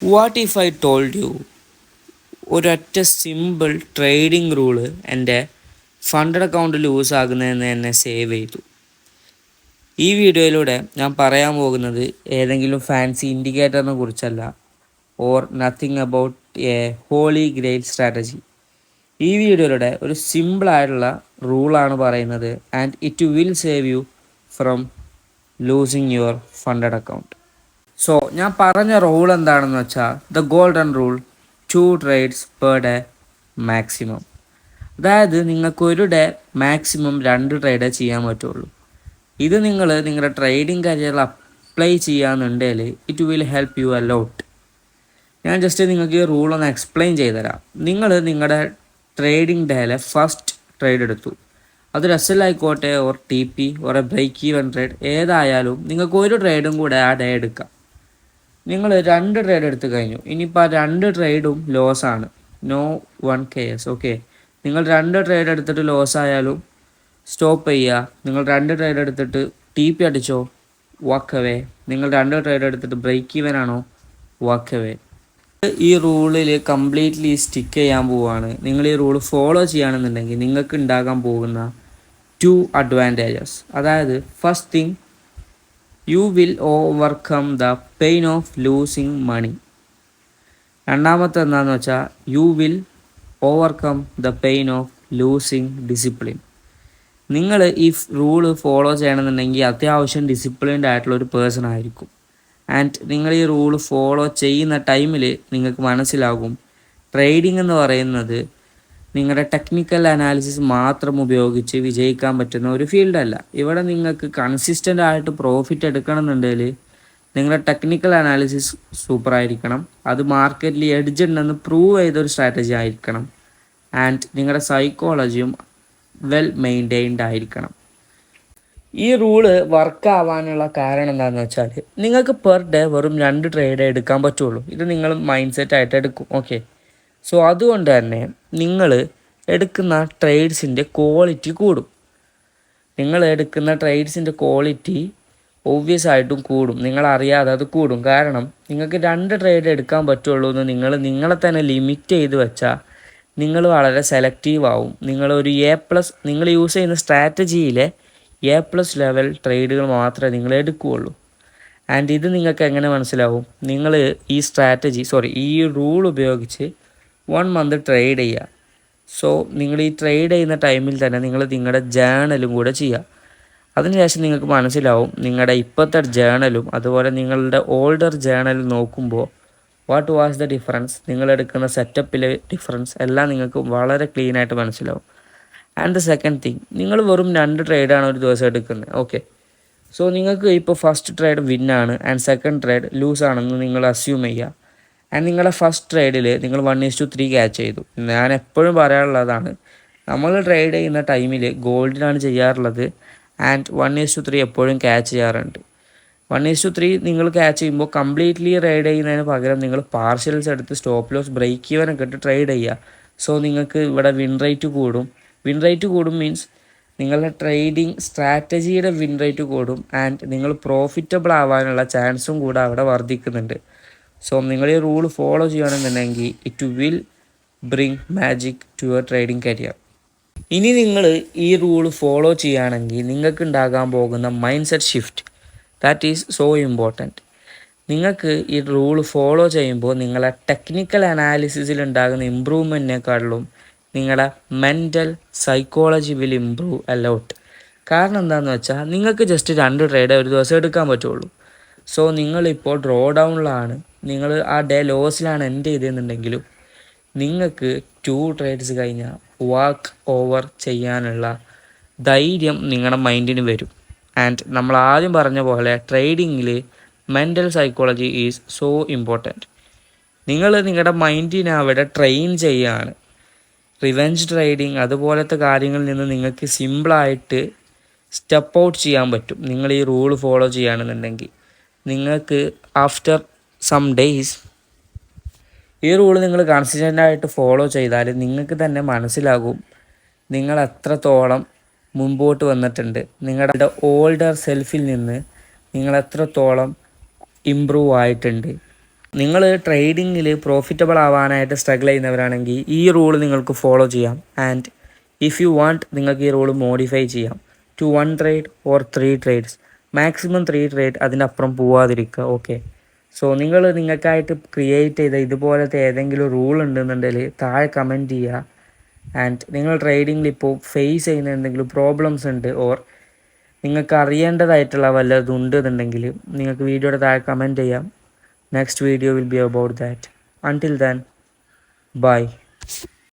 What if I told you ഒരൊറ്റ simple trading rule എൻ്റെ funded account loose ആകുന്നതെന്ന് എന്നെ save ചെയ്തു. ഈ വീഡിയോയിലൂടെ ഞാൻ പറയാൻ പോകുന്നത് ഏതെങ്കിലും ഫാൻസി ഇൻഡിക്കേറ്ററിനെ കുറിച്ചല്ല, or nothing about a holy great strategy. ഈ വീഡിയോയിലൂടെ ഒരു സിമ്പിളായിട്ടുള്ള റൂളാണ് പറയുന്നത്, and it will save you from losing your funded account. So ഞാൻ പറഞ്ഞ റൂൾ എന്താണെന്ന് വെച്ചാൽ the golden rule, 2 trades per day maximum. അതായത് നിങ്ങൾക്ക് ഒരു ഡേ മാക്സിമം 2 ട്രേഡേ ചെയ്യാൻ പറ്റുള്ളൂ. ഇത് നിങ്ങൾ നിങ്ങളുടെ ട്രേഡിംഗ് കരിയറിൽ അപ്ലൈ ചെയ്യാന്നുണ്ടെങ്കിൽ it will help you a lot. ഞാൻ ജസ്റ്റ് നിങ്ങൾക്ക് ഈ റൂൾ ഒന്ന് എക്സ്പ്ലെയിൻ ചെയ്തുതരാം. നിങ്ങൾ നിങ്ങളുടെ ട്രേഡിംഗ് ഡേയിലെ ഫസ്റ്റ് ട്രേഡ് എടുത്തു, അതൊരു SL ആയിക്കോട്ടെ, or TP, or a break even trade, ഏതായാലും നിങ്ങൾക്ക് ഒരു ട്രേഡും കൂടെ ആ ഡേ എടുക്കാം. നിങ്ങൾ 2 ട്രേഡ് എടുത്തു കഴിഞ്ഞു, ഇനിയിപ്പോൾ ആ 2 ട്രേഡും ലോസ് ആണ്, നോ 1 KS. ഓക്കെ, നിങ്ങൾ 2 ട്രേഡ് എടുത്തിട്ട് ലോസ് ആയാലും സ്റ്റോപ്പ് ചെയ്യുക. നിങ്ങൾ 2 ട്രേഡ് എടുത്തിട്ട് TP അടിച്ചോ, വാക്ക് അവേ. നിങ്ങൾ 2 ട്രേഡ് എടുത്തിട്ട് ബ്രേക്ക് ഈവൻ ആണോ, വാക്ക് അവേ. ഈ റൂളിൽ കംപ്ലീറ്റ്ലി സ്റ്റിക്ക് ചെയ്യാൻ പോവുകയാണ്. നിങ്ങൾ ഈ റൂൾ ഫോളോ ചെയ്യുകയാണെന്നുണ്ടെങ്കിൽ നിങ്ങൾക്ക് ഉണ്ടാകാൻ പോകുന്ന 2 അഡ്വാൻറ്റേജസ്. അതായത് first thing, you will overcome the pain of losing money. രണ്ടാമത്തെ എന്താണെന്ന് വെച്ചാൽ you will overcome the pain of losing discipline. നിങ്ങൾ ഈ റൂള് ഫോളോ ചെയ്യണമെന്നുണ്ടെങ്കിൽ അത്യാവശ്യം ഡിസിപ്ലിൻഡ് ആയിട്ടുള്ള ഒരു പേഴ്സൺ ആയിരിക്കും. ആൻഡ് നിങ്ങൾ ഈ റൂൾ ഫോളോ ചെയ്യുന്ന ടൈമിൽ നിങ്ങൾക്ക് മനസ്സിലാകും, ട്രേഡിംഗ് എന്ന് പറയുന്നത് നിങ്ങളുടെ ടെക്നിക്കൽ അനാലിസിസ് മാത്രം ഉപയോഗിച്ച് വിജയിക്കാൻ പറ്റുന്ന ഒരു ഫീൽഡല്ല. ഇവിടെ നിങ്ങൾക്ക് കൺസിസ്റ്റൻ്റ് ആയിട്ട് പ്രോഫിറ്റ് എടുക്കണമെന്നുണ്ടെങ്കിൽ നിങ്ങളുടെ ടെക്നിക്കൽ അനാലിസിസ് സൂപ്പർ ആയിരിക്കണം, അത് മാർക്കറ്റിൽ എഡ്ജ് ഉണ്ടെന്ന് പ്രൂവ് ചെയ്തൊരു സ്ട്രാറ്റജി ആയിരിക്കണം, ആൻഡ് നിങ്ങളുടെ സൈക്കോളജിയും വെൽ മെയിൻറ്റെയിൻഡ് ആയിരിക്കണം. ഈ റൂള് വർക്ക് ആവാനുള്ള കാരണം എന്താണെന്ന് വെച്ചാൽ നിങ്ങൾക്ക് പെർ ഡേ വെറും 2 ട്രേഡ് എടുക്കാൻ പറ്റുള്ളൂ. ഇത് നിങ്ങൾ മൈൻഡ് സെറ്റ് ആയിട്ട് എടുക്കും. ഓക്കെ, സോ അതുകൊണ്ട് തന്നെ നിങ്ങൾ എടുക്കുന്ന ട്രേഡ്സിൻ്റെ ക്വാളിറ്റി കൂടും. നിങ്ങൾ എടുക്കുന്ന ട്രേഡ്സിൻ്റെ ക്വാളിറ്റി ഒബ്വിയസ് ആയിട്ടും കൂടും, നിങ്ങളറിയാതെ അത് കൂടും. കാരണം നിങ്ങൾക്ക് 2 ട്രേഡ് എടുക്കാൻ പറ്റുള്ളൂ എന്ന് നിങ്ങളെ തന്നെ ലിമിറ്റ് ചെയ്ത് വെച്ചാൽ നിങ്ങൾ വളരെ സെലക്റ്റീവ് ആവും. നിങ്ങളൊരു A+, നിങ്ങൾ യൂസ് ചെയ്യുന്ന സ്ട്രാറ്റജിയിലെ A+ ലെവൽ ട്രേഡുകൾ മാത്രമേ നിങ്ങൾ എടുക്കുകയുള്ളൂ. ആൻഡ് ഇത് നിങ്ങൾക്ക് എങ്ങനെ മനസ്സിലാവും? നിങ്ങൾ ഈ റൂൾ ഉപയോഗിച്ച് 1 മന്ത് ട്രേഡ് ചെയ്യുക. സോ നിങ്ങൾ ഈ ട്രേഡ് ചെയ്യുന്ന ടൈമിൽ തന്നെ നിങ്ങൾ നിങ്ങളുടെ ജേണലും കൂടെ ചെയ്യുക. അതിനുശേഷം നിങ്ങൾക്ക് മനസ്സിലാവും നിങ്ങളുടെ ഇപ്പോഴത്തെ ജേണലും അതുപോലെ നിങ്ങളുടെ ഓൾഡർ ജേണലും നോക്കുമ്പോൾ വാട്ട് വാസ് ദ ഡിഫറൻസ്, നിങ്ങളെടുക്കുന്ന സെറ്റപ്പിലെ ഡിഫറൻസ് എല്ലാം നിങ്ങൾക്ക് വളരെ ക്ലീൻ ആയിട്ട് മനസ്സിലാവും. ആൻഡ് ദ സെക്കൻഡ് തിങ്, നിങ്ങൾ വെറും 2 ട്രേഡാണ് ഒരു ദിവസം എടുക്കുന്നത്. ഓക്കെ, സോ നിങ്ങൾക്ക് ഇപ്പോൾ ഫസ്റ്റ് ട്രേഡ് വിന്നാണ് ആൻഡ് സെക്കൻഡ് ട്രേഡ് ലൂസ് ആണെന്ന് നിങ്ങൾ അസ്യൂം ചെയ്യുക. ആൻഡ് നിങ്ങളുടെ ഫസ്റ്റ് ട്രേഡിൽ നിങ്ങൾ 1:3 ക്യാച്ച് ചെയ്തു. ഞാൻ എപ്പോഴും പറയാനുള്ളതാണ്, നമ്മൾ ട്രേഡ് ചെയ്യുന്ന ടൈമിൽ ഗോൾഡിലാണ് ചെയ്യാറുള്ളത്, ആൻഡ് 1:3 എപ്പോഴും ക്യാച്ച് ചെയ്യാറുണ്ട്. 1:3 നിങ്ങൾ ക്യാച്ച് ചെയ്യുമ്പോൾ കംപ്ലീറ്റ്ലി ട്രേഡ് ചെയ്യുന്നതിന് പകരം നിങ്ങൾ പാർഷ്യൽസ് എടുത്ത് സ്റ്റോപ്പ് ലോസ് ബ്രേക്ക് ഈവനൊക്കെ ഇട്ട് ട്രേഡ് ചെയ്യുക. സോ നിങ്ങൾക്ക് ഇവിടെ വിൻ റേറ്റ് കൂടും മീൻസ് നിങ്ങളുടെ ട്രേഡിംഗ് സ്ട്രാറ്റജിയുടെ വിൻ റേറ്റ് കൂടും, ആൻഡ് നിങ്ങൾ പ്രോഫിറ്റബിൾ ആവാനുള്ള ചാൻസും കൂടെ അവിടെ വർദ്ധിക്കുന്നുണ്ട്. സോ നിങ്ങൾ ഈ റൂൾ ഫോളോ ചെയ്യുകയാണെന്നുണ്ടെങ്കിൽ it will bring magic to your trading career. ഇനി നിങ്ങൾ ഈ റൂൾ ഫോളോ ചെയ്യുകയാണെങ്കിൽ നിങ്ങൾക്ക് ഉണ്ടാകാൻ പോകുന്ന mindset shift, that is so important. നിങ്ങൾക്ക് ഈ റൂൾ ഫോളോ ചെയ്യുമ്പോൾ നിങ്ങളെ ടെക്നിക്കൽ അനാലിസിസിൽ ഉണ്ടാകുന്ന ഇമ്പ്രൂവ്മെൻറ്റിനെക്കാളും നിങ്ങളുടെ mental psychology will improve a lot. കാരണം എന്താണെന്ന് വെച്ചാൽ നിങ്ങൾക്ക് ജസ്റ്റ് 2 ട്രേഡ് ഒരു ദിവസം എടുക്കാൻ പറ്റുള്ളൂ. സോ നിങ്ങളിപ്പോൾ ഡ്രോ ഡൗണിലാണ്, നിങ്ങൾ ആ ഡേ ലോസിലാണ് എൻഡ് ചെയ്തതെന്നുണ്ടെങ്കിലും നിങ്ങൾക്ക് 2 ട്രേഡ്സ് കഴിഞ്ഞാൽ വാക്ക് ഓവർ ചെയ്യാനുള്ള ധൈര്യം നിങ്ങളുടെ മൈൻഡിന് വരും. ആൻഡ് നമ്മൾ ആദ്യം പറഞ്ഞ പോലെ ട്രേഡിങ്ങിൽ mental psychology is so important. നിങ്ങൾ നിങ്ങളുടെ മൈൻഡിനെ അവിടെ ട്രെയിൻ ചെയ്യുകയാണ്. റിവെഞ്ച് ട്രേഡിങ് അതുപോലത്തെ കാര്യങ്ങളിൽ നിന്ന് നിങ്ങൾക്ക് സിമ്പിളായിട്ട് സ്റ്റെപ്പ് ഔട്ട് ചെയ്യാൻ പറ്റും നിങ്ങൾ ഈ റൂൾ ഫോളോ ചെയ്യുകയാണെന്നുണ്ടെങ്കിൽ. നിങ്ങൾക്ക് ആഫ്റ്റർ സം ഡേയ്സ് ഈ റൂൾ നിങ്ങൾ കൺസിസ്റ്റൻ്റായിട്ട് ഫോളോ ചെയ്താൽ നിങ്ങൾക്ക് തന്നെ മനസ്സിലാകും നിങ്ങൾ എത്രത്തോളം മുമ്പോട്ട് വന്നിട്ടുണ്ട്, നിങ്ങളുടെ ഓൾഡർ സെൽഫിൽ നിന്ന് നിങ്ങൾ എത്രത്തോളം ഇമ്പ്രൂവ് ആയിട്ടുണ്ട്. നിങ്ങൾ ട്രേഡിങ്ങിൽ പ്രോഫിറ്റബിൾ ആവാനായിട്ട് സ്ട്രഗിൾ ചെയ്യുന്നവരാണെങ്കിൽ ഈ റൂൾ നിങ്ങൾക്ക് ഫോളോ ചെയ്യാം. ആൻഡ് ഇഫ് യു വാണ്ട് നിങ്ങൾക്ക് ഈ റൂൾ മോഡിഫൈ ചെയ്യാം to 1 trade or 3 trades, maximum 3 trade, അതിനപ്പുറം പോവാതിരിക്കുക. ഓക്കെ, സോ നിങ്ങൾക്കായിട്ട് ക്രിയേറ്റ് ചെയ്ത ഇതുപോലത്തെ ഏതെങ്കിലും റൂൾ ഉണ്ടെന്നുണ്ടെങ്കിൽ താഴെ കമൻറ്റ് ചെയ്യുക. ആൻഡ് നിങ്ങൾ ട്രേഡിങ്ങിൽ ഇപ്പോൾ ഫേസ് ചെയ്യുന്ന എന്തെങ്കിലും പ്രോബ്ലംസ് ഉണ്ട് ഓർ നിങ്ങൾക്ക് അറിയേണ്ടതായിട്ടുള്ള വല്ലതും ഉണ്ടെന്നുണ്ടെങ്കിൽ നിങ്ങൾക്ക് വീഡിയോയുടെ താഴെ കമൻറ്റ് ചെയ്യാം. Next video will be about that. Until then, bye.